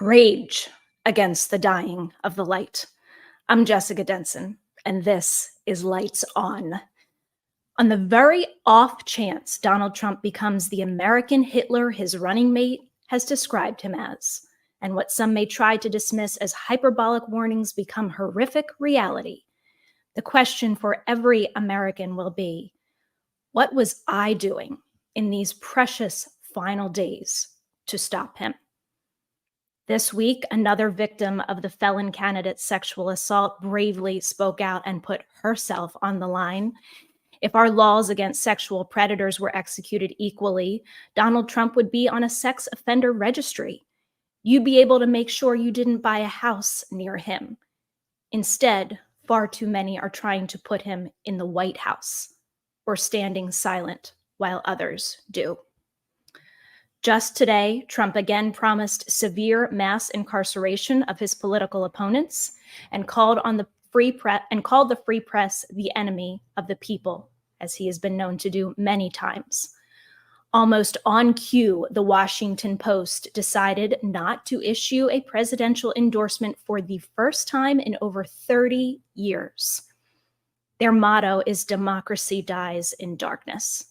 Rage against the dying of the light. I'm Jessica Denson, and this is Lights On. On the very off chance Donald Trump becomes the American Hitler his running mate has described him as, and what some may try to dismiss as hyperbolic warnings become horrific reality, the question for every American will be, what was I doing in these precious final days to stop him? This week, another victim of the felon candidate's sexual assault bravely spoke out and put herself on the line. If our laws against sexual predators were executed equally, Donald Trump would be on a sex offender registry. You'd be able to make sure you didn't buy a house near him. Instead, far too many are trying to put him in the White House or standing silent while others do. Just today, Trump again promised severe mass incarceration of his political opponents and called the free press the enemy of the people, as he has been known to do many times. Almost on cue, the Washington Post decided not to issue a presidential endorsement for the first time in over 30 years. Their motto is "Democracy dies in darkness."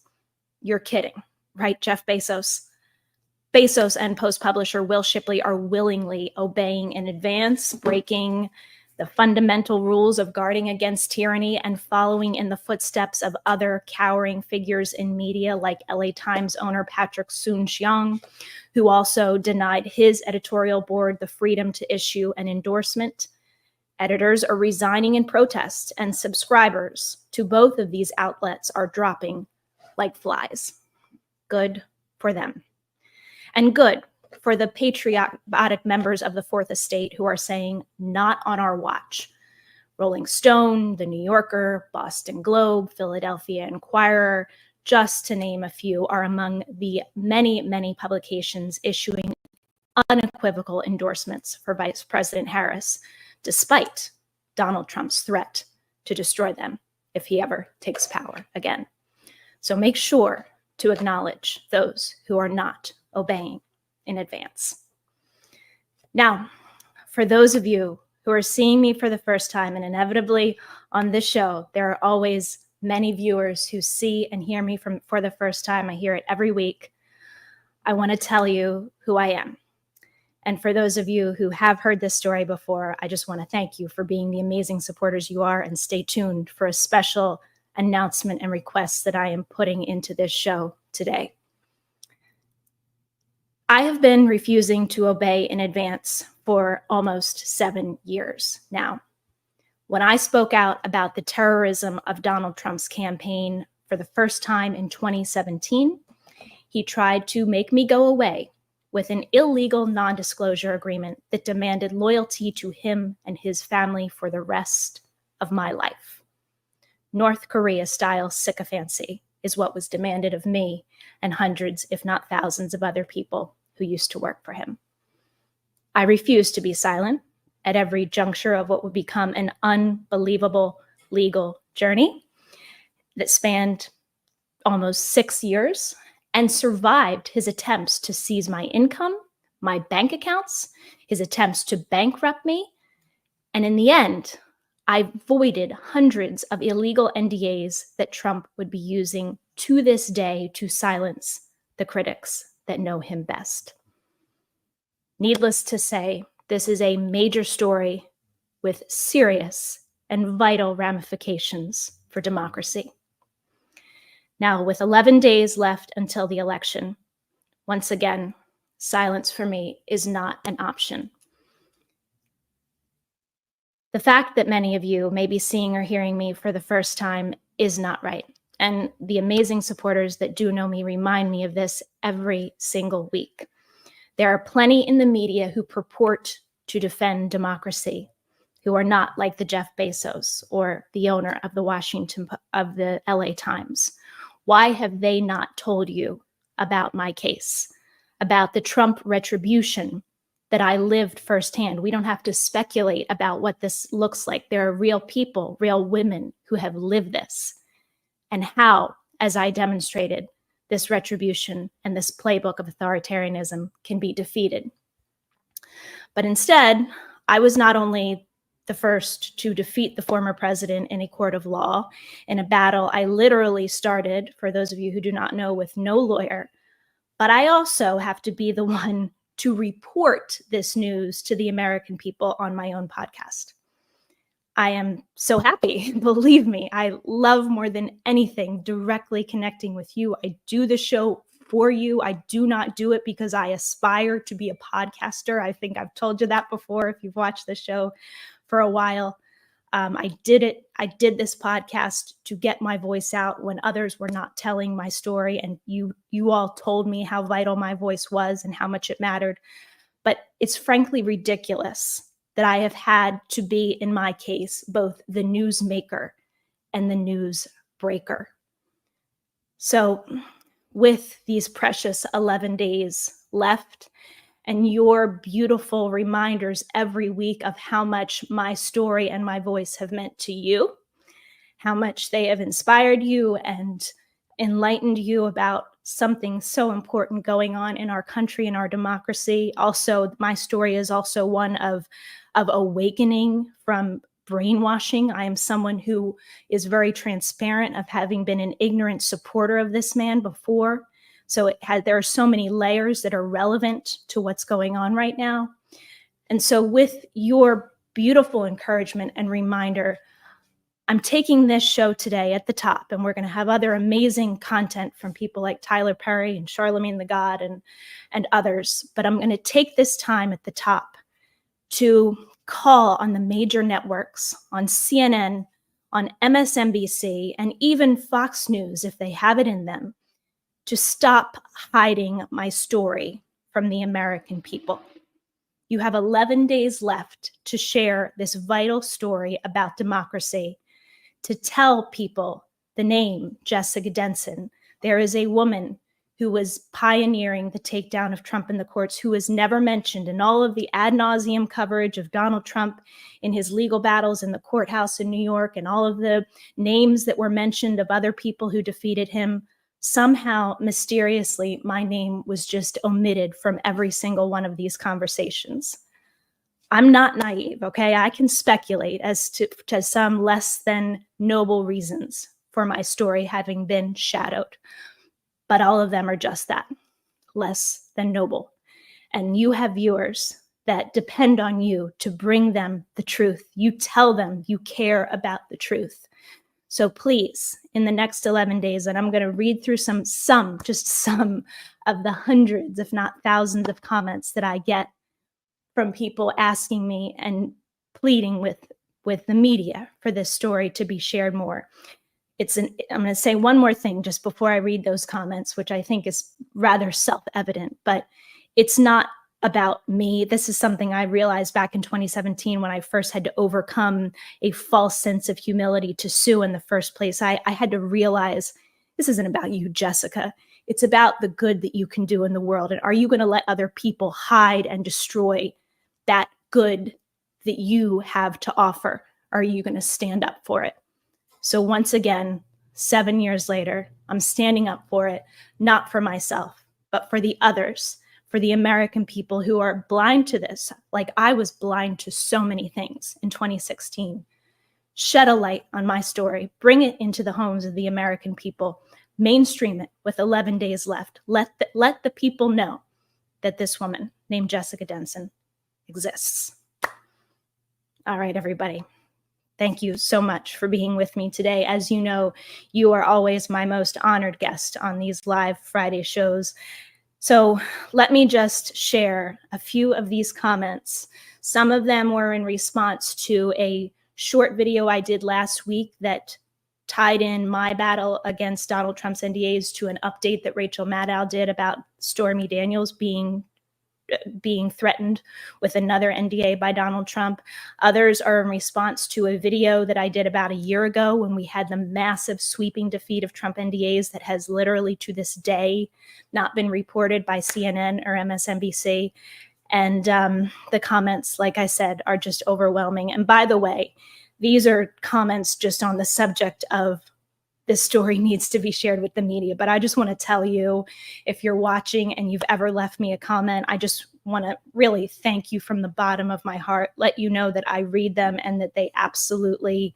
You're kidding, right, Jeff Bezos? Bezos and Post publisher Will Shipley are willingly obeying in advance, breaking the fundamental rules of guarding against tyranny and following in the footsteps of other cowering figures in media like LA Times owner Patrick Soon-Shiong, who also denied his editorial board the freedom to issue an endorsement. Editors are resigning in protest, and subscribers to both of these outlets are dropping like flies. Good for them. And good for the patriotic members of the Fourth Estate who are saying, not on our watch. Rolling Stone, The New Yorker, Boston Globe, Philadelphia Inquirer, just to name a few, are among the many, many publications issuing unequivocal endorsements for Vice President Harris, despite Donald Trump's threat to destroy them if he ever takes power again. So make sure to acknowledge those who are not obeying in advance. Now, for those of you who are seeing me for the first time, and inevitably on this show, there are always many viewers who see and hear me for the first time. I hear it every week. I want to tell you who I am. And for those of you who have heard this story before, I just want to thank you for being the amazing supporters you are, and stay tuned for a special announcement and request that I am putting into this show today. I have been refusing to obey in advance for almost 7 years now. When I spoke out about the terrorism of Donald Trump's campaign for the first time in 2017, he tried to make me go away with an illegal non-disclosure agreement that demanded loyalty to him and his family for the rest of my life. North Korea-style sycophancy is what was demanded of me and hundreds, if not thousands, of other people who used to work for him. I refused to be silent at every juncture of what would become an unbelievable legal journey that spanned almost 6 years and survived his attempts to seize my income, my bank accounts, his attempts to bankrupt me. And in the end, I voided hundreds of illegal NDAs that Trump would be using to this day to silence the critics that know him best. Needless to say, this is a major story with serious and vital ramifications for democracy. Now, with 11 days left until the election, once again, silence for me is not an option. The fact that many of you may be seeing or hearing me for the first time is not right. And the amazing supporters that do know me remind me of this every single week. There are plenty in the media who purport to defend democracy, who are not like the Jeff Bezos or the owner of the LA Times. Why have they not told you about my case, about the Trump retribution that I lived firsthand? We don't have to speculate about what this looks like. There are real people, real women who have lived this, and how, as I demonstrated, this retribution and this playbook of authoritarianism can be defeated. But instead, I was not only the first to defeat the former president in a court of law in a battle I literally started, for those of you who do not know, with no lawyer, but I also have to be the one to report this news to the American people on my own podcast. I am so happy. Believe me, I love more than anything directly connecting with you. I do the show for you. I do not do it because I aspire to be a podcaster. I think I've told you that before if you've watched the show for a while. I did it. I did this podcast to get my voice out when others were not telling my story. And you all told me how vital my voice was and how much it mattered. But it's frankly ridiculous that I have had to be, in my case, both the newsmaker and the news breaker. So with these precious 11 days left and your beautiful reminders every week of how much my story and my voice have meant to you, how much they have inspired you and enlightened you about something so important going on in our country and our democracy. Also, my story is also one of awakening from brainwashing. I am someone who is very transparent of having been an ignorant supporter of this man before. So there are so many layers that are relevant to what's going on right now. And so with your beautiful encouragement and reminder, I'm taking this show today at the top, and we're going to have other amazing content from people like Tyler Perry and Charlamagne the God and others. But I'm going to take this time at the top to call on the major networks, on CNN, on MSNBC, and even Fox News, if they have it in them, to stop hiding my story from the American people. You have 11 days left to share this vital story about democracy, to tell people the name Jessica Denson. There is a woman who was pioneering the takedown of Trump in the courts, who was never mentioned in all of the ad nauseum coverage of Donald Trump in his legal battles in the courthouse in New York, and all of the names that were mentioned of other people who defeated him. Somehow, mysteriously, my name was just omitted from every single one of these conversations. I'm not naive, okay? I can speculate as to some less than noble reasons for my story having been shadowed. But all of them are just that, less than noble. And you have viewers that depend on you to bring them the truth. You tell them you care about the truth. So please, in the next 11 days, and I'm going to read through just some of the hundreds, if not thousands of comments that I get from people asking me and pleading with the media for this story to be shared more. I'm going to say one more thing just before I read those comments, which I think is rather self-evident, but it's not about me. This is something I realized back in 2017 when I first had to overcome a false sense of humility to sue in the first place. I had to realize this isn't about you, Jessica. It's about the good that you can do in the world. And are you going to let other people hide and destroy that good that you have to offer? Are you going to stand up for it? So once again, 7 years later, I'm standing up for it, not for myself, but for the others, for the American people who are blind to this, like I was blind to so many things in 2016. Shed a light on my story, bring it into the homes of the American people, mainstream it with 11 days left. Let the people know that this woman named Jessica Denson exists. All right, everybody. Thank you so much for being with me today. As you know, you are always my most honored guest on these live Friday shows. So let me just share a few of these comments. Some of them were in response to a short video I did last week that tied in my battle against Donald Trump's NDAs to an update that Rachel Maddow did about Stormy Daniels being threatened with another NDA by Donald Trump. Others are in response to a video that I did about a year ago when we had the massive sweeping defeat of Trump NDAs that has literally to this day not been reported by CNN or MSNBC. And the comments, like I said, are just overwhelming. And by the way, these are comments just on the subject of this story needs to be shared with the media. But I just want to tell you, if you're watching and you've ever left me a comment, I just want to really thank you from the bottom of my heart, let you know that I read them and that they absolutely,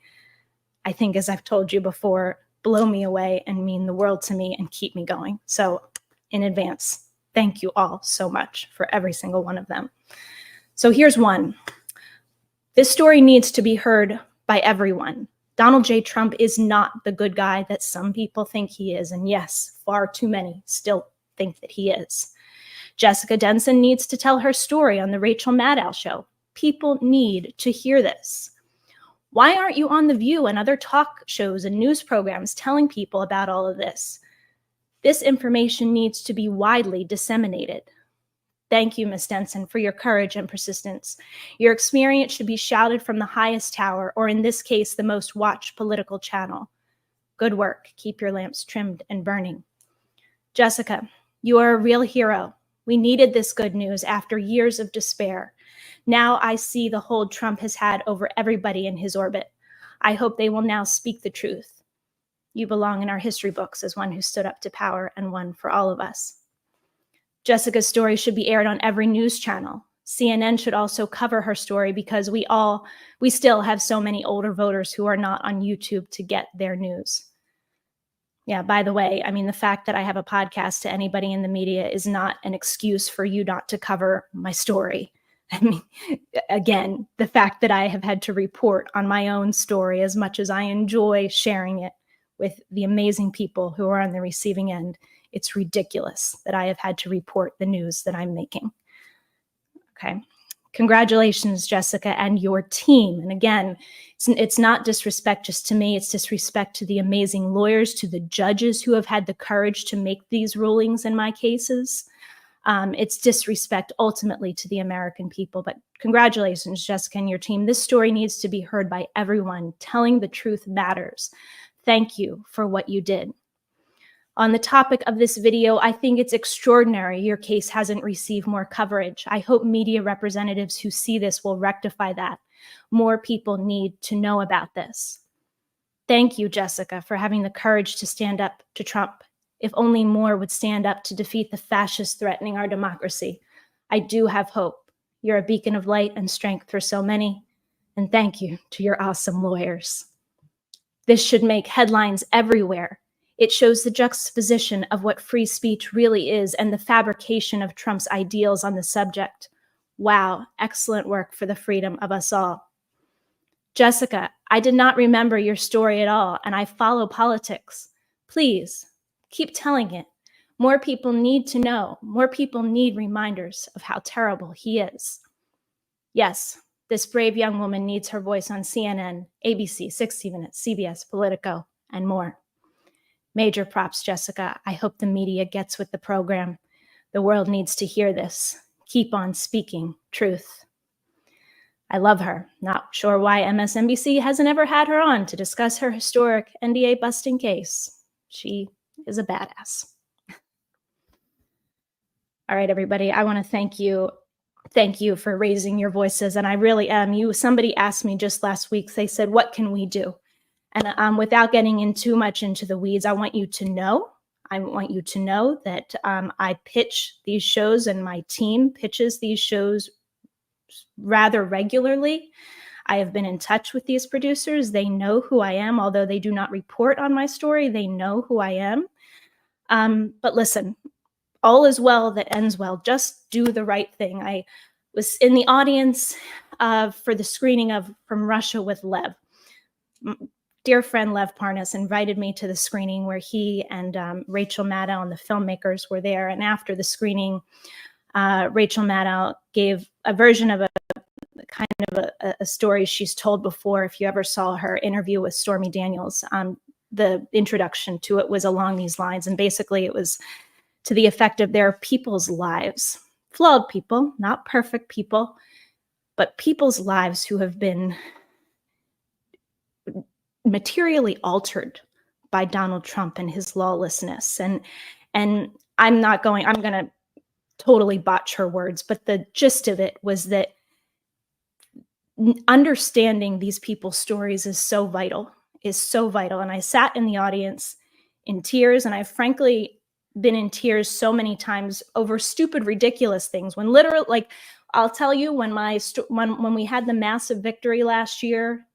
I think, as I've told you before, blow me away and mean the world to me and keep me going. So in advance, thank you all so much for every single one of them. So here's one. This story needs to be heard by everyone. Donald J. Trump is not the good guy that some people think he is. And yes, far too many still think that he is. Jessica Denson needs to tell her story on the Rachel Maddow show. People need to hear this. Why aren't you on The View and other talk shows and news programs telling people about all of this? This information needs to be widely disseminated. Thank you, Ms. Denson, for your courage and persistence. Your experience should be shouted from the highest tower, or in this case, the most watched political channel. Good work. Keep your lamps trimmed and burning. Jessica, you are a real hero. We needed this good news after years of despair. Now I see the hold Trump has had over everybody in his orbit. I hope they will now speak the truth. You belong in our history books as one who stood up to power and won for all of us. Jessica's story should be aired on every news channel. CNN should also cover her story because we still have so many older voters who are not on YouTube to get their news. Yeah, by the way, I mean, the fact that I have a podcast to anybody in the media is not an excuse for you not to cover my story. I mean, again, the fact that I have had to report on my own story, as much as I enjoy sharing it with the amazing people who are on the receiving end, it's ridiculous that I have had to report the news that I'm making. Okay. Congratulations, Jessica, and your team. And again, it's not disrespect just to me, it's disrespect to the amazing lawyers, to the judges who have had the courage to make these rulings in my cases. It's disrespect ultimately to the American people. But congratulations, Jessica and your team. This story needs to be heard by everyone. Telling the truth matters. Thank you for what you did. On the topic of this video, I think it's extraordinary your case hasn't received more coverage. I hope media representatives who see this will rectify that. More people need to know about this. Thank you, Jessica, for having the courage to stand up to Trump. If only more would stand up to defeat the fascists threatening our democracy. I do have hope. You're a beacon of light and strength for so many. And thank you to your awesome lawyers. This should make headlines everywhere. It shows the juxtaposition of what free speech really is and the fabrication of Trump's ideals on the subject. Wow, excellent work for the freedom of us all. Jessica, I did not remember your story at all, and I follow politics. Please, keep telling it. More people need to know. More people need reminders of how terrible he is. Yes, this brave young woman needs her voice on CNN, ABC, 60 Minutes, CBS, Politico, and more. Major props, Jessica. I hope the media gets with the program. The world needs to hear this. Keep on speaking truth. I love her. Not sure why MSNBC hasn't ever had her on to discuss her historic NDA busting case. She is a badass. All right, everybody, I want to thank you. Thank you for raising your voices. And I really am. Somebody asked me just last week, they said, what can we do? And without getting in too much into the weeds, I want you to know that I pitch these shows and my team pitches these shows rather regularly. I have been in touch with these producers. They know who I am, although they do not report on my story. They know who I am. But listen, all is well that ends well. Just do the right thing. I was in the audience for the screening of From Russia with Lev. Dear friend Lev Parnas invited me to the screening where he and Rachel Maddow and the filmmakers were there. And after the screening, Rachel Maddow gave a version of a story she's told before. If you ever saw her interview with Stormy Daniels, the introduction to it was along these lines. And basically it was to the effect of their people's lives, flawed people, not perfect people, but people's lives who have been materially altered by Donald Trump and his lawlessness. And I'm going to totally botch her words, but the gist of it was that understanding these people's stories is so vital. is so vital. And I sat in the audience in tears, and I've frankly been in tears so many times over stupid, ridiculous things. When literally, like, I'll tell you, when we had the massive victory last year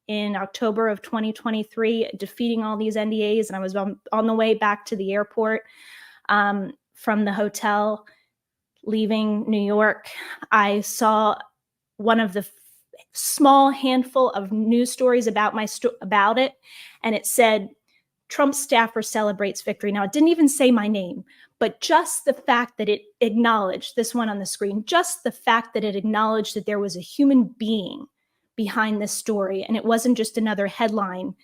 in October of 2023, defeating all these NDAs, and I was on the way back to the airport from the hotel, leaving New York, I saw one of the small handful of news stories about it, and it said, Trump staffer celebrates victory. Now, it didn't even say my name, but just the fact that it acknowledged, this one on the screen, just the fact that it acknowledged that there was a human being behind this story, and it wasn't just another headline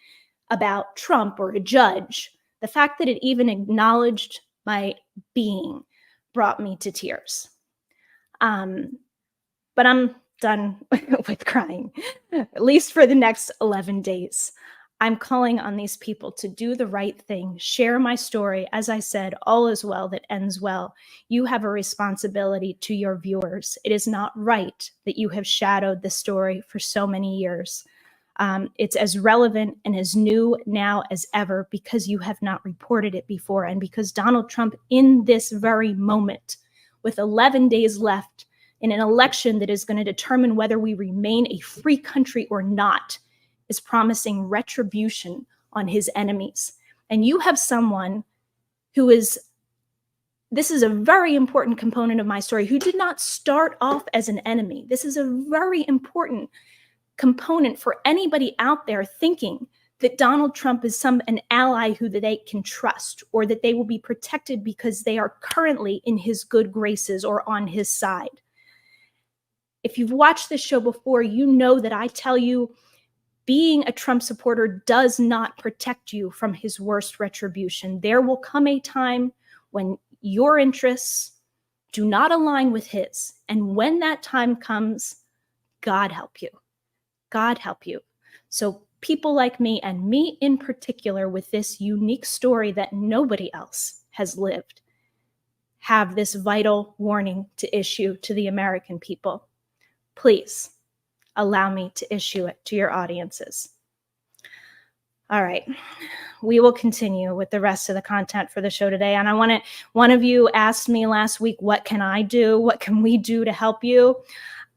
about Trump or a judge. The fact that it even acknowledged my being brought me to tears. But I'm done with crying, at least for the next 11 days. I'm calling on these people to do the right thing, share my story. As I said, all is well that ends well. You have a responsibility to your viewers. It is not right that you have shadowed the story for so many years. It's as relevant and as new now as ever because you have not reported it before, and because Donald Trump, in this very moment, with 11 days left in an election that is going to determine whether we remain a free country or not, is promising retribution on his enemies. And you have someone who is, this is a very important component of my story, who did not start off as an enemy. This is a very important component for anybody out there thinking that Donald Trump is an ally who they can trust, or that they will be protected because they are currently in his good graces or on his side. If you've watched this show before, you know that I tell you being a Trump supporter does not protect you from his worst retribution. There will come a time when your interests do not align with his. And when that time comes, God help you. God help you. So people like me, and me in particular, with this unique story that nobody else has lived, have this vital warning to issue to the American people. Please allow me to issue it to your audiences. All right, we will continue with the rest of the content for the show today. And one of you asked me last week, what can I do? What can we do to help you?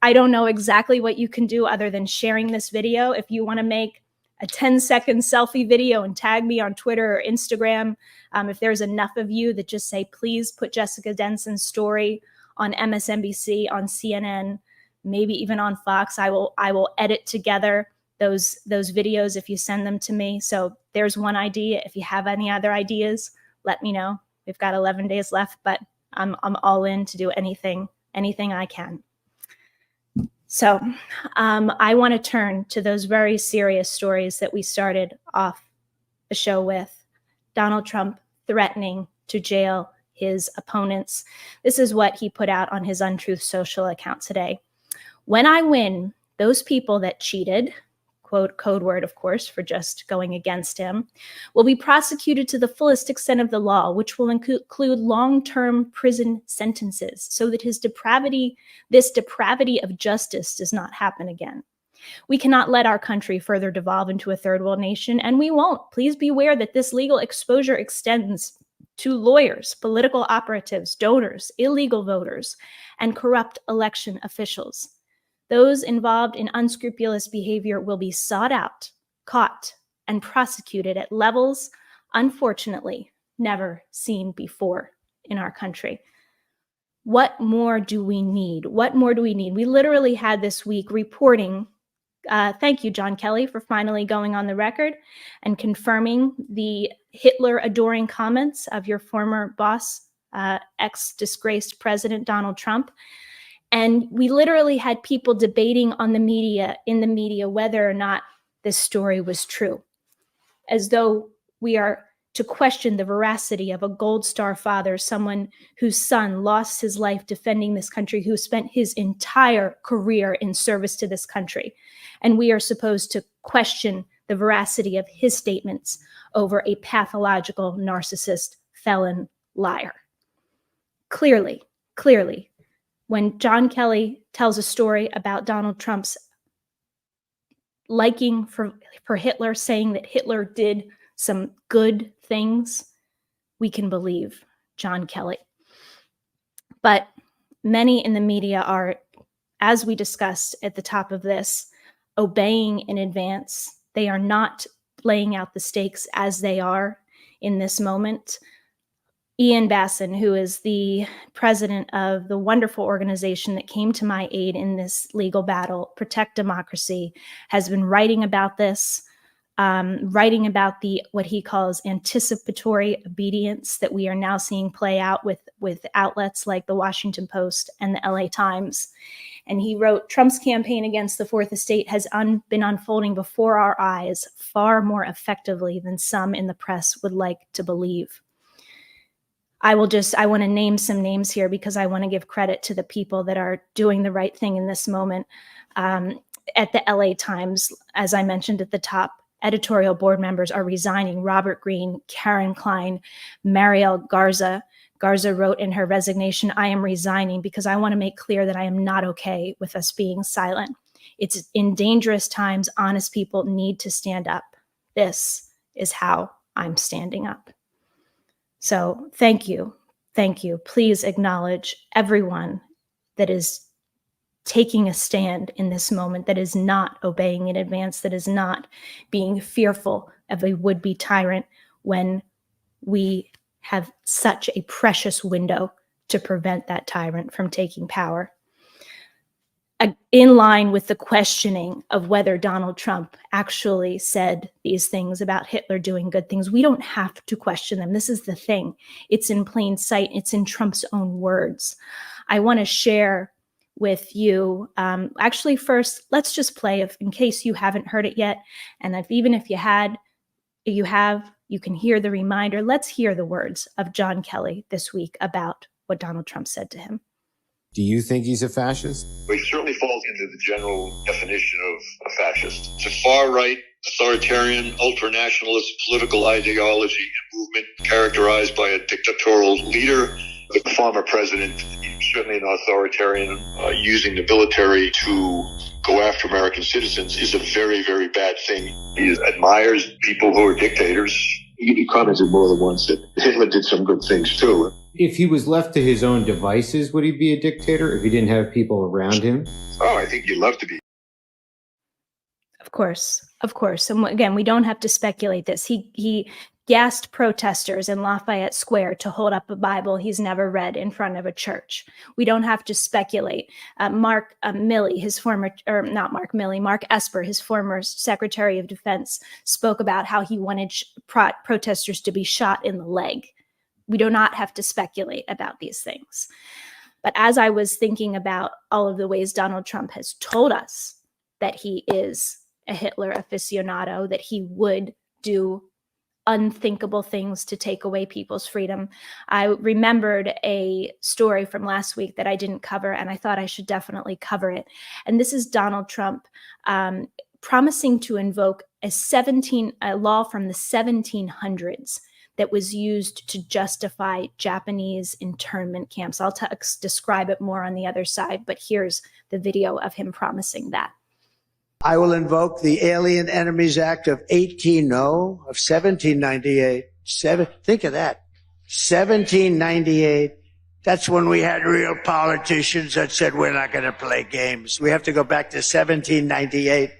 I don't know exactly what you can do other than sharing this video. If you want to make a 10-second selfie video and tag me on Twitter or Instagram, if there's enough of you that just say, please put Jessica Denson's story on MSNBC, on CNN, maybe even on Fox, I will edit together those videos if you send them to me. So there's one idea. If you have any other ideas, let me know. We've got 11 days left, but I'm all in to do anything I can. So I want to turn to those very serious stories that we started off the show with. Donald Trump threatening to jail his opponents. This is what he put out on his Untruth Social account today. When I win, those people that cheated, quote, code word, of course, for just going against him, will be prosecuted to the fullest extent of the law, which will include long-term prison sentences, so that this depravity of justice does not happen again. We cannot let our country further devolve into a third world nation, and we won't. Please be aware that this legal exposure extends to lawyers, political operatives, donors, illegal voters, and corrupt election officials. Those involved in unscrupulous behavior will be sought out, caught, and prosecuted at levels, unfortunately, never seen before in our country. What more do we need? What more do we need? We literally had this week reporting, thank you, John Kelly, for finally going on the record and confirming the Hitler-adoring comments of your former boss, ex-disgraced President Donald Trump. And we literally had people debating in the media, whether or not this story was true, as though we are to question the veracity of a Gold Star father, someone whose son lost his life defending this country, who spent his entire career in service to this country. And we are supposed to question the veracity of his statements over a pathological narcissist, felon, liar. Clearly, when John Kelly tells a story about Donald Trump's liking for Hitler, saying that Hitler did some good things, we can believe John Kelly. But many in the media are, as we discussed at the top of this, obeying in advance. They are not laying out the stakes as they are in this moment. Ian Basson, who is the president of the wonderful organization that came to my aid in this legal battle, Protect Democracy, has been writing about this, writing about what he calls anticipatory obedience that we are now seeing play out with outlets like the Washington Post and the LA Times. And he wrote, Trump's campaign against the Fourth Estate has been unfolding before our eyes far more effectively than some in the press would like to believe. I want to name some names here because I want to give credit to the people that are doing the right thing in this moment. At the LA Times, as I mentioned at the top, editorial board members are resigning. Robert Greene, Karen Klein, Mariel Garza. Garza wrote in her resignation, I am resigning because I want to make clear that I am not okay with us being silent. It's in dangerous times, honest people need to stand up. This is how I'm standing up. So thank you. Thank you. Please acknowledge everyone that is taking a stand in this moment, that is not obeying in advance, that is not being fearful of a would-be tyrant when we have such a precious window to prevent that tyrant from taking power. In line with the questioning of whether Donald Trump actually said these things about Hitler doing good things, we don't have to question them. This is the thing. It's in plain sight. It's in Trump's own words. I want to share with you, actually first, let's just play, in case you haven't heard it yet. And even if you have, you can hear the reminder. Let's hear the words of John Kelly this week about what Donald Trump said to him. Do you think he's a fascist? He certainly falls into the general definition of a fascist. It's a far-right, authoritarian, ultranationalist political ideology and movement characterized by a dictatorial leader. The former president, certainly an authoritarian, using the military to go after American citizens is a very, very bad thing. He admires people who are dictators. He commented more than once that Hitler did some good things too. If he was left to his own devices, would he be a dictator if he didn't have people around him? Oh, I think he'd love to be. Of course, of course. And again, we don't have to speculate this. He gassed protesters in Lafayette Square to hold up a Bible he's never read in front of a church. We don't have to speculate. Mark Milley, Mark Esper, his former Secretary of Defense, spoke about how he wanted protesters to be shot in the leg. We do not have to speculate about these things. But as I was thinking about all of the ways Donald Trump has told us that he is a Hitler aficionado, that he would do unthinkable things to take away people's freedom, I remembered a story from last week that I didn't cover, and I thought I should definitely cover it. And this is Donald Trump promising to invoke a law from the 1700s that was used to justify Japanese internment camps. I'll describe it more on the other side, but here's the video of him promising that. I will invoke the Alien Enemies Act of 1798. Think of that. 1798. That's when we had real politicians that said, we're not going to play games. We have to go back to 1798.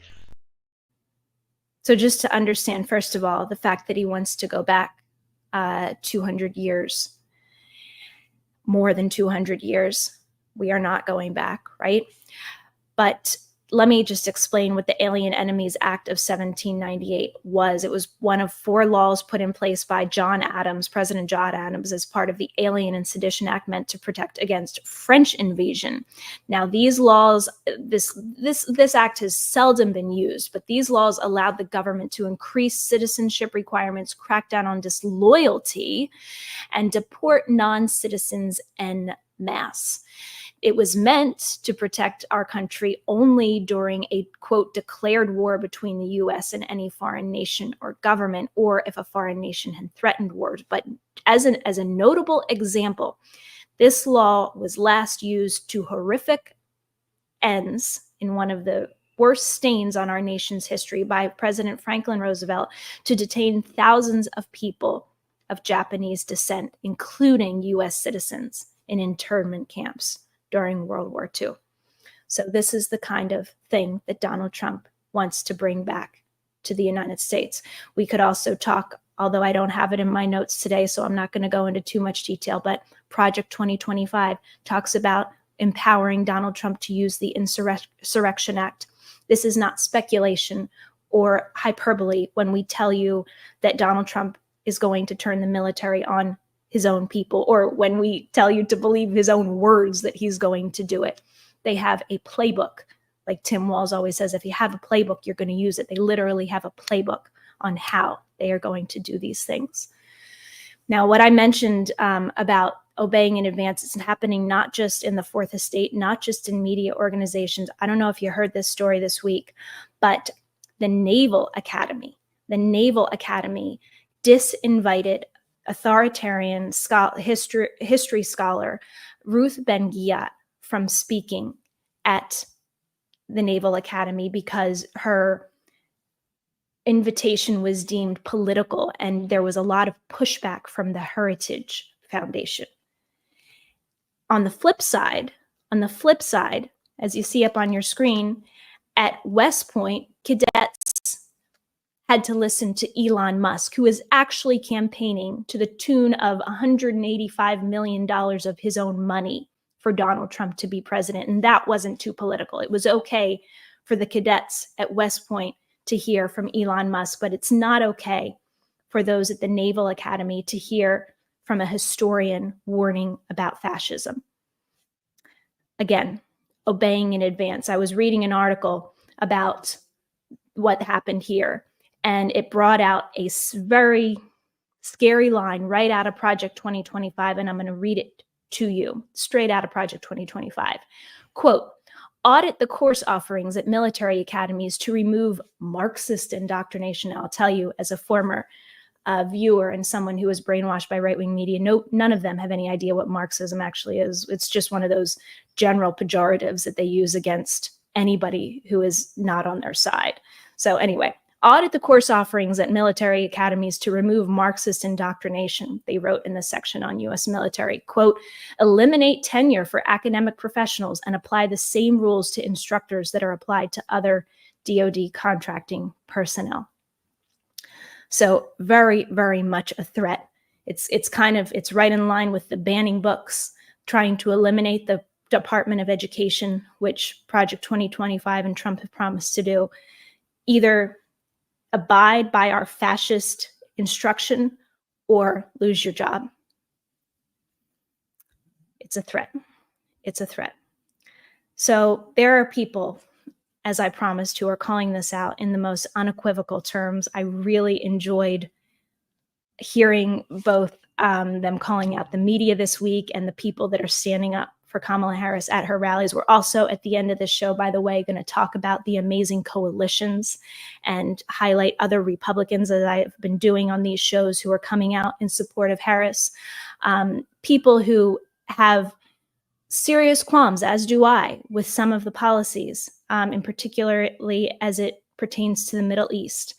So just to understand, first of all, the fact that he wants to go back 200 years, more than 200 years, we are not going back, right? But let me just explain what the Alien Enemies Act of 1798 was. It was one of 4 laws put in place by President John Adams, as part of the Alien and Sedition Act, meant to protect against French invasion. Now, these laws, this act has seldom been used, but these laws allowed the government to increase citizenship requirements, crack down on disloyalty, and deport non-citizens en masse. It was meant to protect our country only during a, quote, declared war between the U.S. and any foreign nation or government, or if a foreign nation had threatened wars. But as a notable example, this law was last used to horrific ends in one of the worst stains on our nation's history by President Franklin Roosevelt to detain thousands of people of Japanese descent, including U.S. citizens, in internment camps during World War II. So this is the kind of thing that Donald Trump wants to bring back to the United States. We could also talk, although I don't have it in my notes today, so I'm not going to go into too much detail, but Project 2025 talks about empowering Donald Trump to use the Insurrection Act. This is not speculation or hyperbole when we tell you that Donald Trump is going to turn the military on his own people, or when we tell you to believe his own words that he's going to do it. They have a playbook. Like Tim Walz always says, if you have a playbook, you're going to use it. They literally have a playbook on how they are going to do these things. Now, what I mentioned about obeying in advance is happening not just in the Fourth Estate, not just in media organizations. I don't know if you heard this story this week, but the Naval Academy disinvited authoritarian history scholar Ruth Ben-Ghiat from speaking at the Naval Academy because her invitation was deemed political, and there was a lot of pushback from the Heritage Foundation. On the flip side, as you see up on your screen, at West Point, cadets had to listen to Elon Musk, who is actually campaigning to the tune of $185 million of his own money for Donald Trump to be president. And that wasn't too political. It was okay for the cadets at West Point to hear from Elon Musk, but it's not okay for those at the Naval Academy to hear from a historian warning about fascism. Again, obeying in advance. I was reading an article about what happened here, and it brought out a very scary line right out of Project 2025, and I'm going to read it to you straight out of Project 2025. Quote, audit the course offerings at military academies to remove Marxist indoctrination. I'll tell you, as a former viewer and someone who was brainwashed by right-wing media, none of them have any idea what Marxism actually is. It's just one of those general pejoratives that they use against anybody who is not on their side. So anyway, audit the course offerings at military academies to remove Marxist indoctrination, they wrote in the section on U.S. military. Quote, eliminate tenure for academic professionals and apply the same rules to instructors that are applied to other DoD contracting personnel. So very, very much a threat. It's right in line with the banning books, trying to eliminate the Department of Education, which Project 2025 and Trump have promised to do. Either abide by our fascist instruction or lose your job. It's a threat. It's a threat. So there are people, as I promised, who are calling this out in the most unequivocal terms. I really enjoyed hearing both them calling out the media this week and the people that are standing up for Kamala Harris at her rallies. We're also, at the end of this show, by the way, going to talk about the amazing coalitions and highlight other Republicans, as I've been doing on these shows, who are coming out in support of Harris. People who have serious qualms, as do I, with some of the policies, in particularly as it pertains to the Middle East,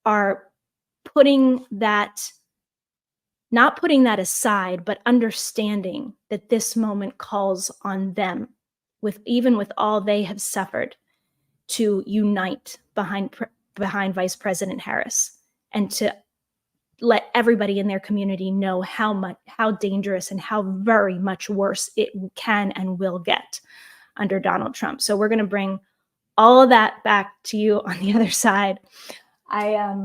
are not putting that aside, but understanding that this moment calls on them, even with all they have suffered, to unite behind Vice President Harris and to let everybody in their community know how dangerous and how very much worse it can and will get under Donald Trump. So we're going to bring all of that back to you on the other side. I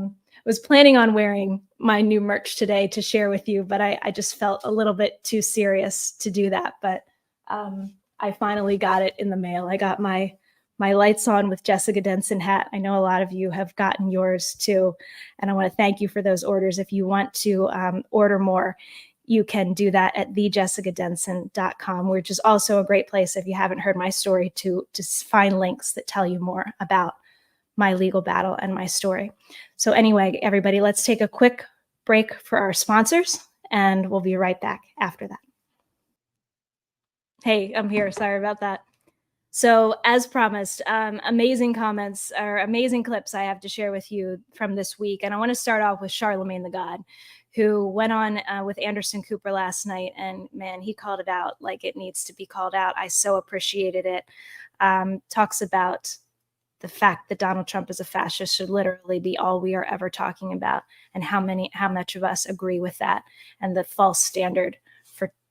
was planning on wearing my new merch today to share with you, but I just felt a little bit too serious to do that. But I finally got it in the mail. I got my Lights On with Jessica Denson hat. I know a lot of you have gotten yours too, and I want to thank you for those orders. If you want to order more, you can do that at thejessicadenson.com, which is also a great place, if you haven't heard my story, to find links that tell you more about my legal battle and my story. So anyway, everybody, let's take a quick break for our sponsors, and we'll be right back after that. Hey, I'm here. Sorry about that. So as promised, amazing comments or amazing clips I have to share with you from this week. And I want to start off with Charlamagne the God, who went on with Anderson Cooper last night. And man, he called it out like it needs to be called out. I so appreciated it. Talks about the fact that Donald Trump is a fascist should literally be all we are ever talking about, and how much of us agree with that, and the false standard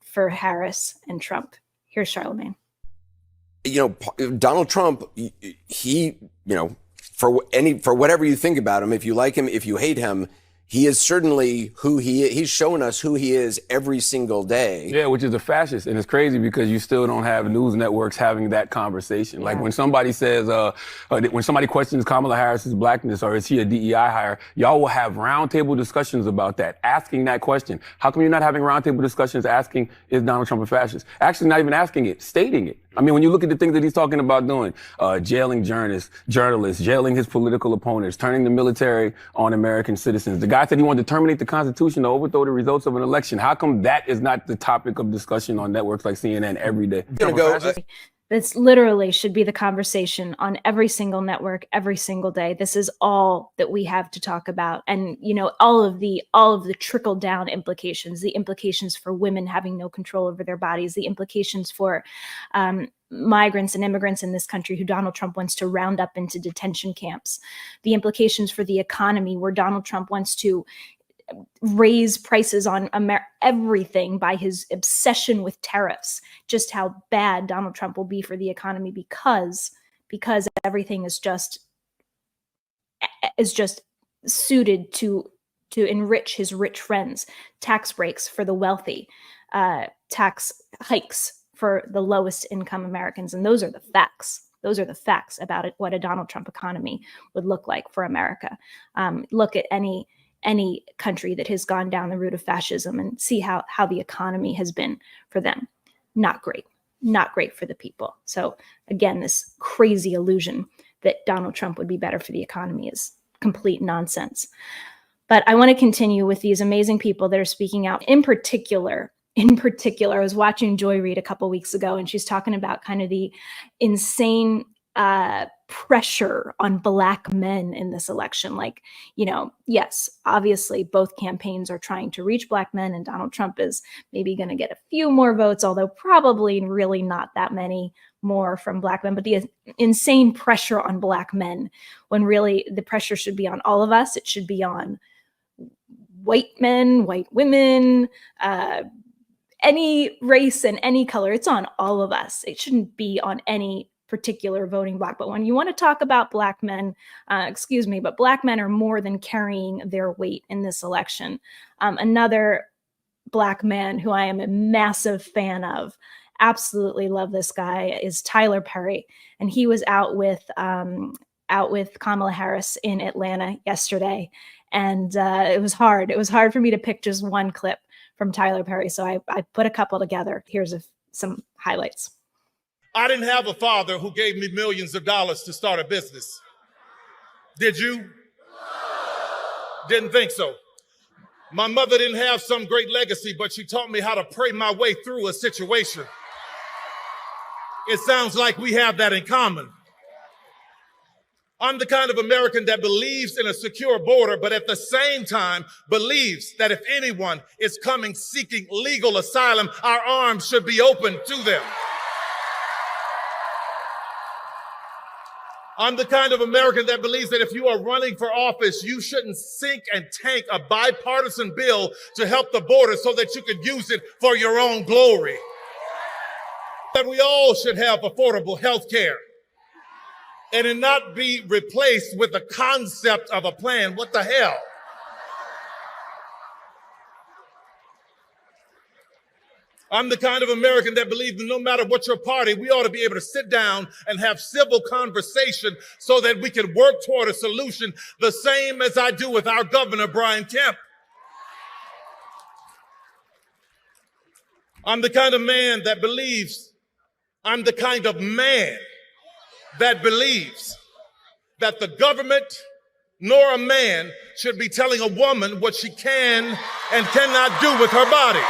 for Harris and Trump. Here's Charlamagne. Donald Trump, he, for whatever you think about him, if you like him, if you hate him, he is certainly who he is. He's shown us who he is every single day. Yeah, which is a fascist. And it's crazy because you still don't have news networks having that conversation. Yeah. Like when somebody says, when somebody questions Kamala Harris's blackness or is he a DEI hire, y'all will have roundtable discussions about that, asking that question. How come you're not having roundtable discussions asking, is Donald Trump a fascist? Actually, not even asking it, stating it. I mean, when you look at the things that he's talking about doing, jailing journalists, jailing his political opponents, turning the military on American citizens. The guy said he wanted to terminate the Constitution to overthrow the results of an election. How come that is not the topic of discussion on networks like CNN every day? This literally should be the conversation on every single network, every single day. This is all that we have to talk about. And, all of the trickle down implications, the implications for women having no control over their bodies, the implications for migrants and immigrants in this country who Donald Trump wants to round up into detention camps, the implications for the economy where Donald Trump wants to raise prices on everything by his obsession with tariffs, just how bad Donald Trump will be for the economy because everything is just suited to enrich his rich friends, tax breaks for the wealthy, tax hikes for the lowest income Americans. And those are the facts. Those are the facts about it, what a Donald Trump economy would look like for America. Look at any country that has gone down the route of fascism and see how the economy has been for them. Not great for the people. So again, this crazy illusion that Donald Trump would be better for the economy is complete nonsense. But I want to continue with these amazing people that are speaking out. In particular, I was watching Joy Reid a couple weeks ago, and she's talking about kind of the insane pressure on Black men in this election. Like, yes, obviously both campaigns are trying to reach Black men, and Donald Trump is maybe going to get a few more votes, although probably really not that many more from Black men. But the insane pressure on Black men, when really the pressure should be on all of us. It should be on white men, white women, any race and any color. It's on all of us. It shouldn't be on any particular voting block. But when you want to talk about Black men, but Black men are more than carrying their weight in this election. Another Black man who I am a massive fan of, absolutely love this guy, is Tyler Perry. And he was out with Kamala Harris in Atlanta yesterday. And it was hard. It was hard for me to pick just one clip from Tyler Perry. So I put a couple together. Here's some highlights. I didn't have a father who gave me millions of dollars to start a business. Did you? Didn't think so. My mother didn't have some great legacy, but she taught me how to pray my way through a situation. It sounds like we have that in common. I'm the kind of American that believes in a secure border, but at the same time believes that if anyone is coming seeking legal asylum, our arms should be open to them. I'm the kind of American that believes that if you are running for office, you shouldn't sink and tank a bipartisan bill to help the border so that you could use it for your own glory. That we all should have affordable health care and it not be replaced with the concept of a plan. What the hell? I'm the kind of American that believes that no matter what your party, we ought to be able to sit down and have civil conversation so that we can work toward a solution, the same as I do with our governor, Brian Kemp. I'm the kind of man that believes, I'm the kind of man that believes that the government nor a man should be telling a woman what she can and cannot do with her body.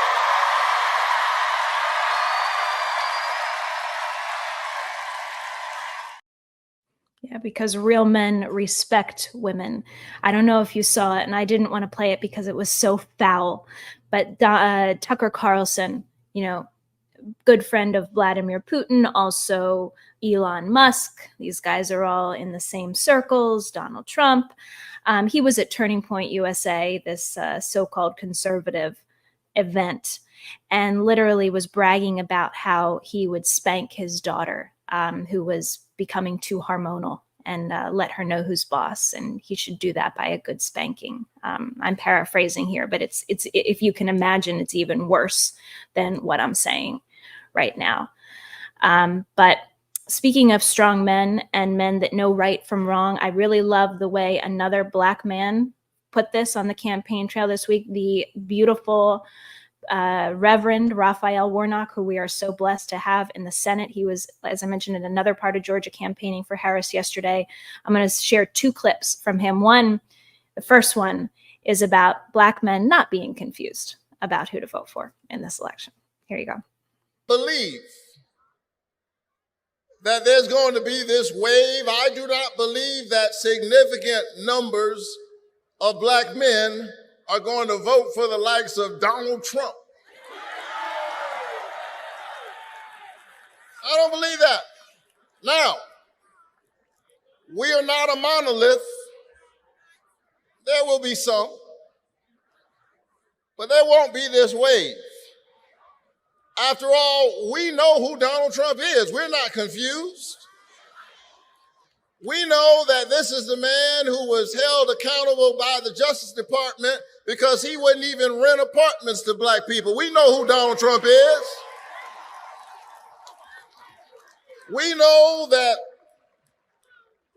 Yeah, because real men respect women. I don't know if you saw it, and I didn't want to play it because it was so foul. But Tucker Carlson, good friend of Vladimir Putin, also Elon Musk. These guys are all in the same circles, Donald Trump. He was at Turning Point USA, this so-called conservative event, and literally was bragging about how he would spank his daughter, who was becoming too hormonal, and let her know who's boss, and he should do that by a good spanking. I'm paraphrasing here, but it's if you can imagine, it's even worse than what I'm saying right now. But speaking of strong men and men that know right from wrong, I really love the way another Black man put this on the campaign trail this week. The beautiful Reverend Raphael Warnock, who we are so blessed to have in the Senate. He was, as I mentioned, in another part of Georgia campaigning for Harris yesterday. I'm going to share two clips from him. The first one is about Black men not being confused about who to vote for in this election. Here you go. Believe that there's going to be this wave. I do not believe that significant numbers of Black men are going to vote for the likes of Donald Trump. I don't believe that. Now, we are not a monolith. There will be some, but there won't be this wave. After all, we know who Donald Trump is. We're not confused. We know that this is the man who was held accountable by the Justice Department because he wouldn't even rent apartments to Black people. We know who Donald Trump is. We know that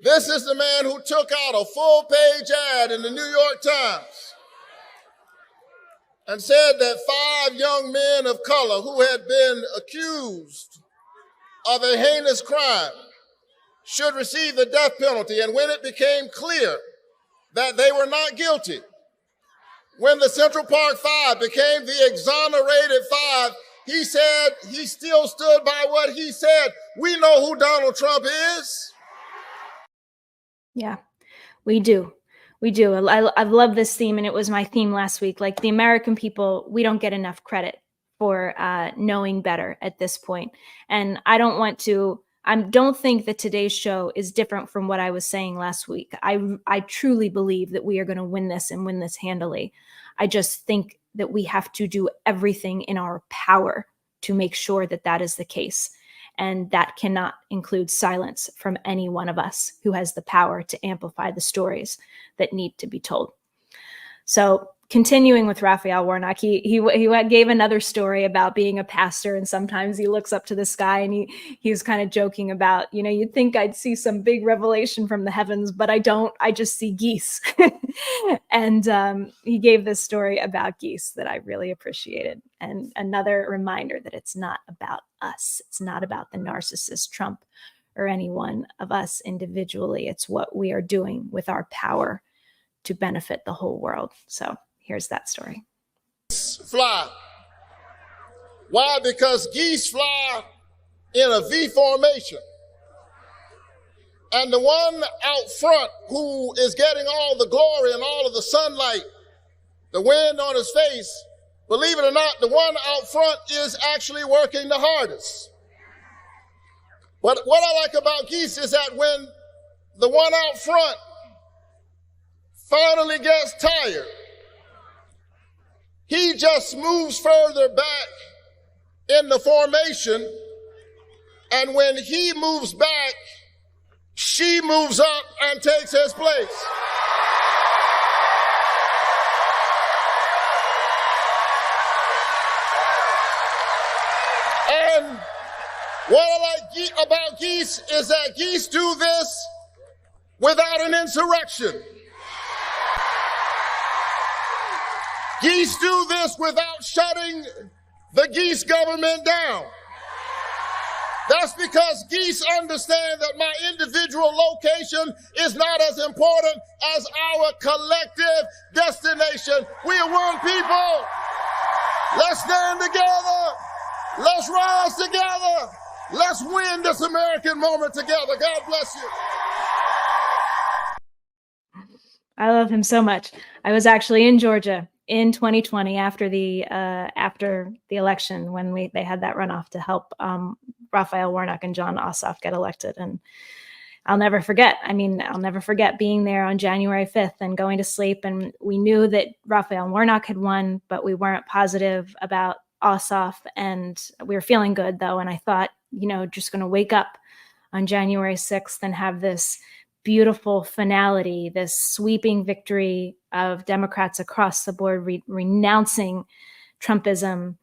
this is the man who took out a full-page ad in the New York Times and said that 5 young men of color who had been accused of a heinous crime should receive the death penalty. And when it became clear that they were not guilty, when the Central Park 5 became the exonerated 5, he said he still stood by what he said. We know who Donald Trump is. Yeah, we do. We do. I've loved this theme, and it was my theme last week. Like, the American people, we don't get enough credit for knowing better at this point. And I don't think that today's show is different from what I was saying last week. I truly believe that we are going to win this and win this handily. I just think that we have to do everything in our power to make sure that that is the case. And that cannot include silence from any one of us who has the power to amplify the stories that need to be told. So, continuing with Raphael Warnock, he gave another story about being a pastor, and sometimes he looks up to the sky, and he was kind of joking about, you'd think I'd see some big revelation from the heavens, but I don't. I just see geese. And he gave this story about geese that I really appreciated, and another reminder that it's not about us. It's not about the narcissist Trump or any one of us individually. It's what we are doing with our power to benefit the whole world. So here's that story. Fly. Why? Because geese fly in a V formation. And the one out front who is getting all the glory and all of the sunlight, the wind on his face, believe it or not, the one out front is actually working the hardest. But what I like about geese is that when the one out front finally gets tired, he just moves further back in the formation, and when he moves back, she moves up and takes his place. And what I like about geese is that geese do this without an insurrection. Geese do this without shutting the geese government down. That's because geese understand that my individual location is not as important as our collective destination. We are one people. Let's stand together. Let's rise together. Let's win this American moment together. God bless you. I love him so much. I was actually in Georgia in 2020 after the election when they had that runoff to help Raphael Warnock and John Ossoff get elected. And I'll never forget. I mean, I'll never forget being there on January 5th and going to sleep. And we knew that Raphael Warnock had won, but we weren't positive about Ossoff. And we were feeling good, though. And I thought, just going to wake up on January 6th and have this beautiful finality, this sweeping victory of Democrats across the board renouncing Trumpism,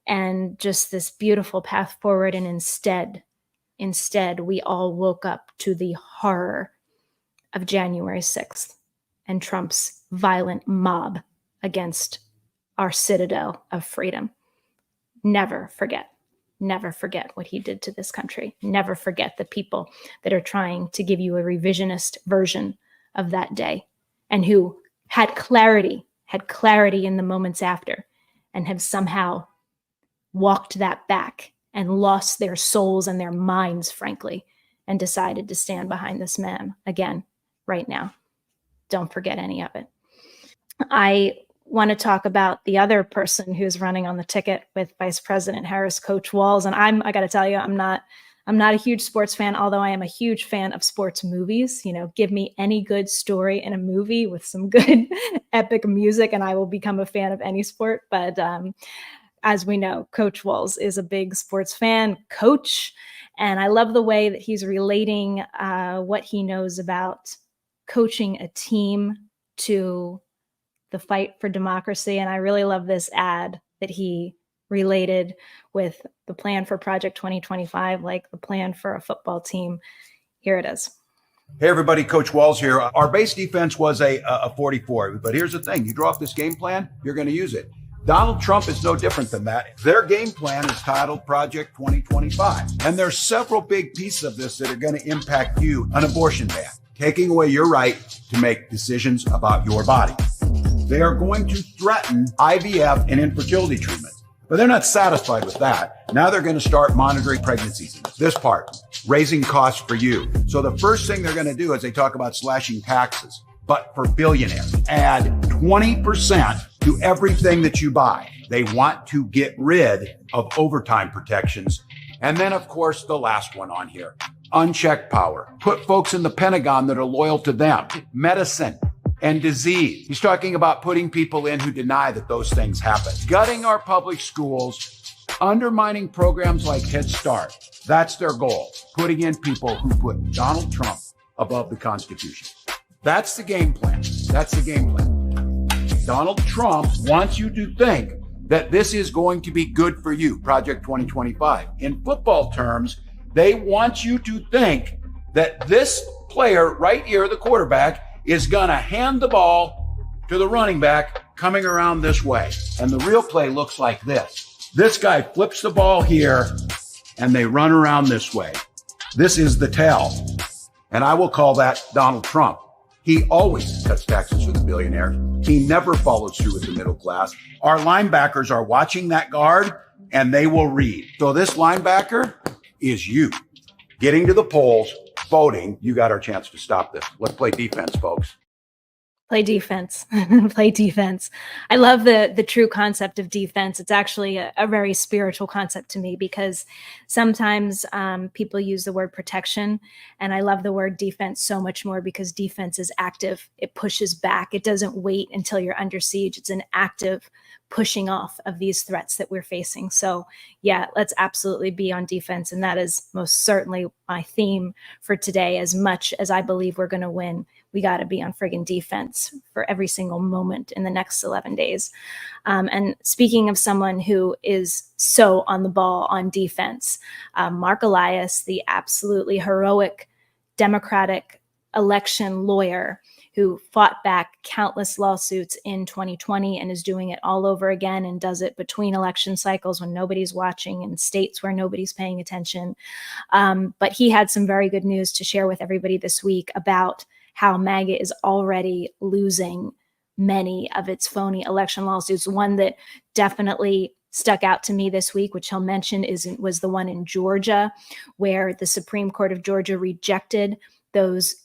and just this beautiful path forward. And instead, we all woke up to the horror of January 6th and Trump's violent mob against our citadel of freedom. Never forget what he did to this country. Never forget the people that are trying to give you a revisionist version of that day and who had clarity in the moments after and have somehow walked that back and lost their souls and their minds, frankly, and decided to stand behind this man again right now. Don't forget any of it. I want to talk about the other person who's running on the ticket with Vice President Harris, Coach Walz. And I got to tell you, I'm not a huge sports fan, although I am a huge fan of sports movies. Give me any good story in a movie with some good epic music, and I will become a fan of any sport. But as we know, Coach Walz is a big sports fan, coach, and I love the way that he's relating what he knows about coaching a team to the fight for democracy. And I really love this ad that he related with the plan for Project 2025, like the plan for a football team. Here it is. Hey, everybody, Coach Walz here. Our base defense was a 44, but here's the thing. You draw up this game plan, you're going to use it. Donald Trump is no different than that. Their game plan is titled Project 2025. And there's several big pieces of this that are going to impact you. An abortion ban, taking away your right to make decisions about your body. They are going to threaten IVF and infertility treatment. But they're not satisfied with that. Now they're going to start monitoring pregnancies. This part, raising costs for you. So the first thing they're going to do is they talk about slashing taxes, but for billionaires. Add 20% to everything that you buy. They want to get rid of overtime protections. And then, of course, the last one on here, unchecked power. Put folks in the Pentagon that are loyal to them. Medicine and disease. He's talking about putting people in who deny that those things happen. Gutting our public schools, undermining programs like Head Start. That's their goal. Putting in people who put Donald Trump above the Constitution. That's the game plan. That's the game plan. Donald Trump wants you to think that this is going to be good for you, Project 2025. In football terms, they want you to think that this player right here, the quarterback, is going to hand the ball to the running back coming around this way. And the real play looks like this. This guy flips the ball here, and they run around this way. This is the tell. And I will call that Donald Trump. He always cuts taxes for the billionaires. He never follows through with the middle class. Our linebackers are watching that guard, and they will read. So this linebacker is you. Getting to the polls, voting, you got our chance to stop this. Let's play defense, folks. Play defense. Play defense. I love the true concept of defense. It's actually a very spiritual concept to me, because sometimes people use the word protection, and I love the word defense so much more because defense is active. It pushes back. It doesn't wait until you're under siege. It's an active pushing off of these threats that we're facing. So yeah, let's absolutely be on defense. And that is most certainly my theme for today. As much as I believe we're going to win, we got to be on friggin' defense for every single moment in the next 11 days. And speaking of someone who is so on the ball on defense, Mark Elias, the absolutely heroic Democratic election lawyer who fought back countless lawsuits in 2020 and is doing it all over again, and does it between election cycles when nobody's watching in states where nobody's paying attention. But he had some very good news to share with everybody this week about how MAGA is already losing many of its phony election lawsuits. One that definitely stuck out to me this week, which he'll mention, was the one in Georgia, where the Supreme Court of Georgia rejected those